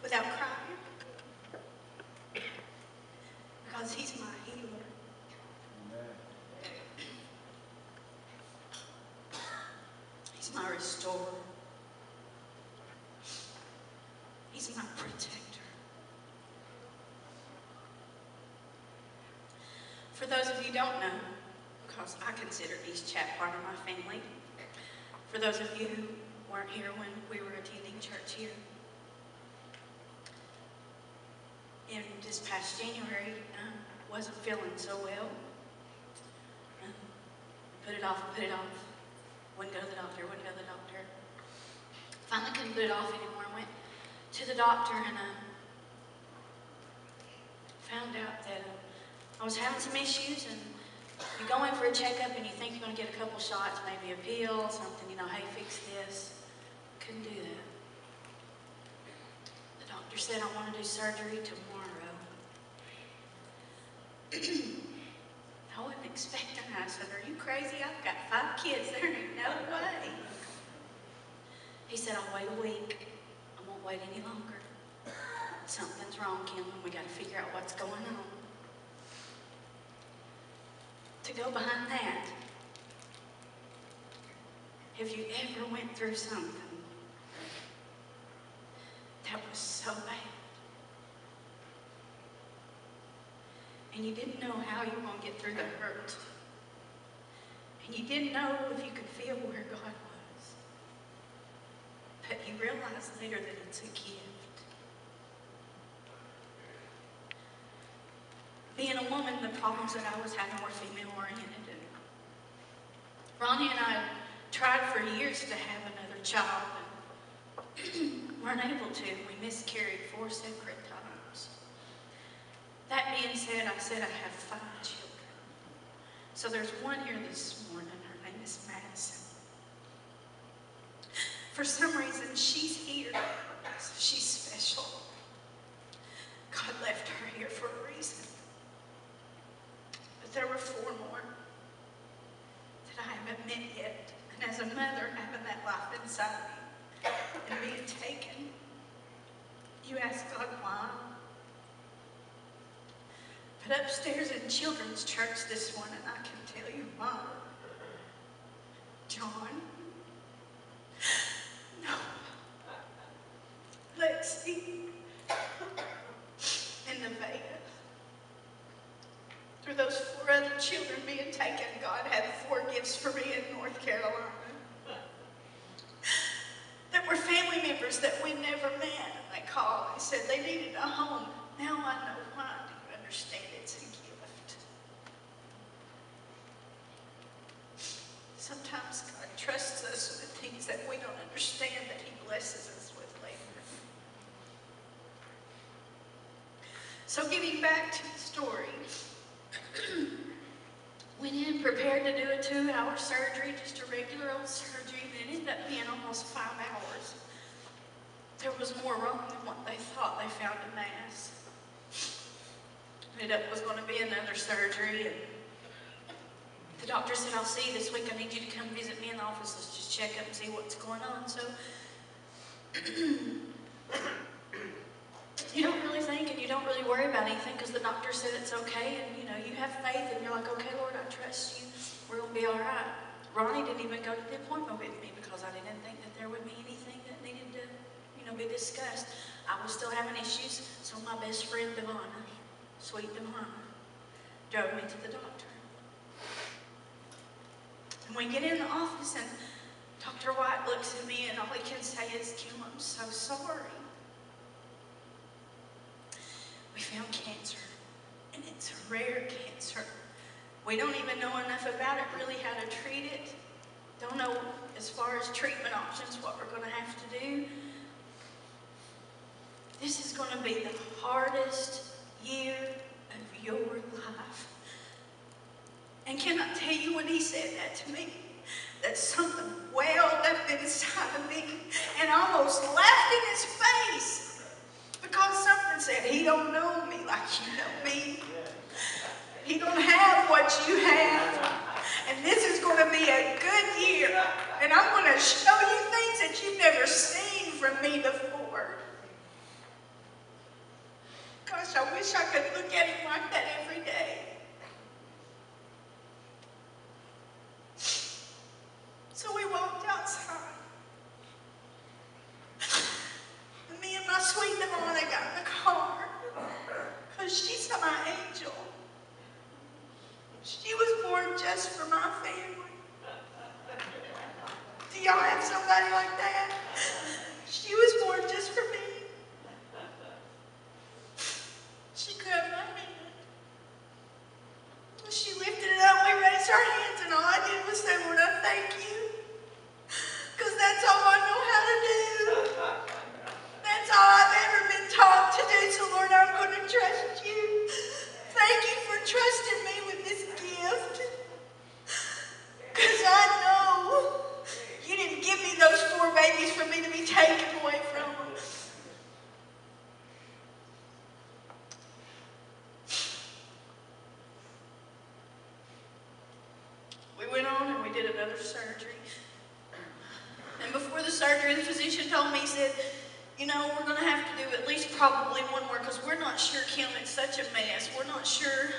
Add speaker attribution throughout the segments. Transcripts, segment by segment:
Speaker 1: without crying, because He's my healer. He's my restorer. He's my protector. For those of you who don't know, because I consider East Chat part of my family, for those of you who weren't here when we were attending church here, in this past January, wasn't feeling so well. Put it off. Wouldn't go to the doctor. Finally couldn't put it off anymore. Went to the doctor and found out that I was having some issues. And you go in for a checkup and you think you're going to get a couple shots, maybe a pill, something, hey, fix this. Couldn't do that. The doctor said, I want to do surgery tomorrow. I wasn't expecting that. I said, are you crazy? I've got 5 kids. There ain't no way. He said, I'll wait a week. I won't wait any longer. Something's wrong, Kim, and we got to figure out what's going on. To go behind that, have you ever went through something that was so bad, and you didn't know how you were going to get through the hurt, and you didn't know if you could feel where God was, but you realized later that it's a gift? Being a woman, the problems that I was having were female-oriented. Ronnie and I tried for years to have another child, and weren't able to. We miscarried 4 separate times. That being said, I have 5 children. So there's one here this morning. Her name is Madison. For some reason, she's here. So she's special. God left her here for a reason. But there were 4 more that I haven't met yet. And as a mother, having that life inside me and being taken, you ask God why. But upstairs in children's church this morning, I can tell you why. John, no, Lexi, and Nevaeh. Through those 4 other children being taken, God had 4 gifts for me in North Carolina. There were family members that we never met. They called and said they needed a home. Now I know why. Do you understand? It's a gift. Sometimes God trusts us with things that we don't understand, that He blesses us with later. So getting back to the story, went in, prepared to do a 2-hour surgery, just a regular old surgery, and it ended up being almost 5 hours. There was more wrong than what they thought. They found a mass. Ended up was going to be another surgery, and the doctor said, I'll see you this week. I need you to come visit me in the office. Let's just check up and see what's going on. So you don't really think and you don't really worry about anything because the doctor said it's okay, and you have faith and you're like, okay, Lord, I trust you. We're going to be all right. Ronnie didn't even go to the appointment with me because I didn't think that there would be anything that needed to, be discussed. I was still having issues, so my best friend, Devonna, sweet Devonna, drove me to the doctor. And we get in the office and Dr. White looks at me and all he can say is, Kim, I'm so sorry. We found cancer, and it's a rare cancer. We don't even know enough about it, really, how to treat it. Don't know as far as treatment options, what we're going to have to do. This is going to be the hardest year of your life. And can I tell you, when he said that to me, that something welled up inside of me and almost laughed in his face, because something said, he don't know me like you know me. He don't have what you have. And this is going to be a good year. And I'm going to show you things that you've never seen from me before. wish I could look at him like that every day. So we walked outside. And me and my sweet Nirvana got in the car. Because she's my angel. She was born just for my family. Do y'all have somebody like that? She was born just for me. She grabbed my hand. She lifted it up, we raised our hands, and all I did was say, Lord, I thank you. Because that's all I know how to do. That's all I've ever been taught to do, so Lord, I'm going to trust you. Thank you for trusting me with this gift. Because I know you didn't give me those 4 babies for me to be taken away from them. We went on and we did another surgery. And before the surgery, the physician told me, he said, you know, we're going to have to do at least probably one more because we're not sure, Kim, it's such a mess. We're not sure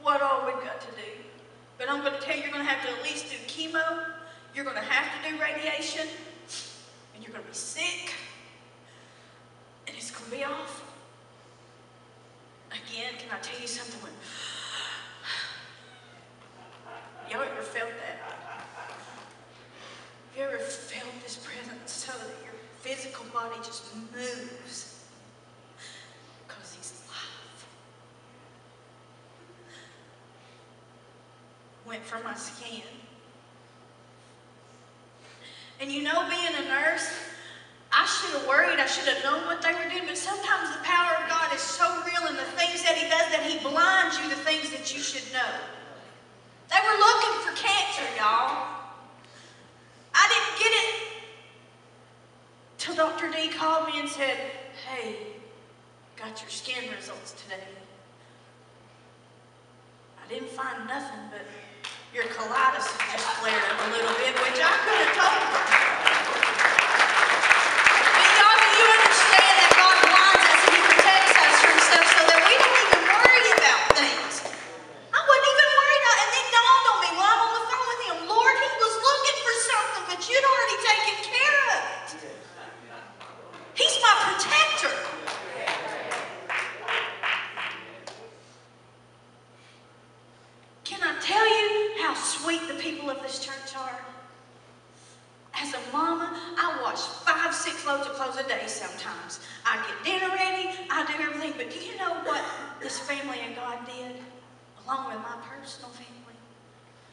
Speaker 1: what all we've got to do. But I'm going to tell you, you're going to have to at least do chemo. You're going to have to do radiation. And you're going to be sick. And it's going to be awful. Again, can I tell you something? Y'all ever felt that? Have you ever felt this presence so that your physical body just moves? Because he's alive. Went for my scan. And you know, being a nurse, I should have worried, I should have known what they were doing, but sometimes the power of God is so real in the things that he does that he blinds you to things that you should know. They were looking for cancer, y'all. I didn't get it till Dr. D called me and said, hey, got your skin results today. I didn't find nothing, but your colitis just flared up a little bit, which I could have told her. But y'all, do you understand that God blinds us and he protects us from stuff so that we don't even worry about things? I wasn't even worried about it, and it dawned on me while I'm on the phone with him. Lord, he was looking for something, but you'd already taken care of it. He's my protector. Can I tell you how sweet the people of this church are? As a mama, I wash 5, 6 loads of clothes a day sometimes. I get dinner ready, I do everything, but do you know what this family and God did? Along with my personal family,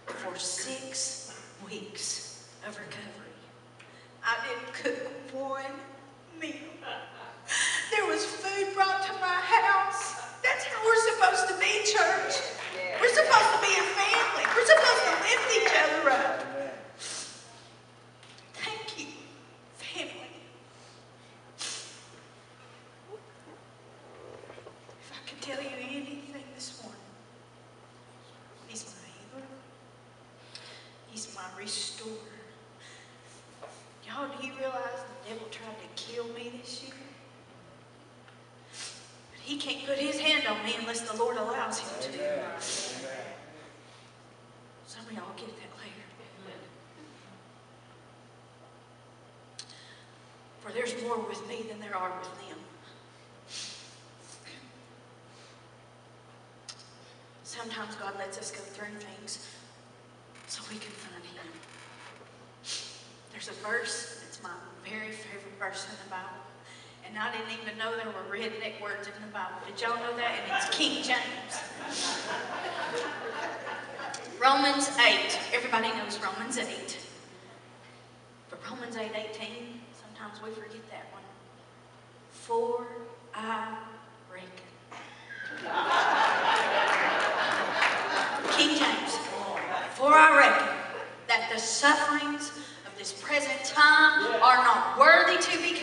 Speaker 1: for 6 weeks of recovery. I didn't cook one meal. There was food brought to my house. That's how we're supposed to be, church. We're supposed to be a family. We're supposed to lift each other up. Thank you, family. If I could tell you anything this morning, he's my healer. He's my restorer. Y'all, do you realize the devil tried to kill me this year? But he can't put his hand on me unless the Lord allows him to. Some of y'all get that later. For there's more with me than there are with them. Sometimes God lets us go through things so we can find him. There's a verse, it's my very favorite verse in the Bible. And I didn't even know there were redneck words in the Bible. Did y'all know that? And it's King James. Romans 8. Everybody knows Romans 8. But Romans 8:18, sometimes we forget that one. For I reckon. King James. For I reckon that the sufferings of this present time are not worthy to be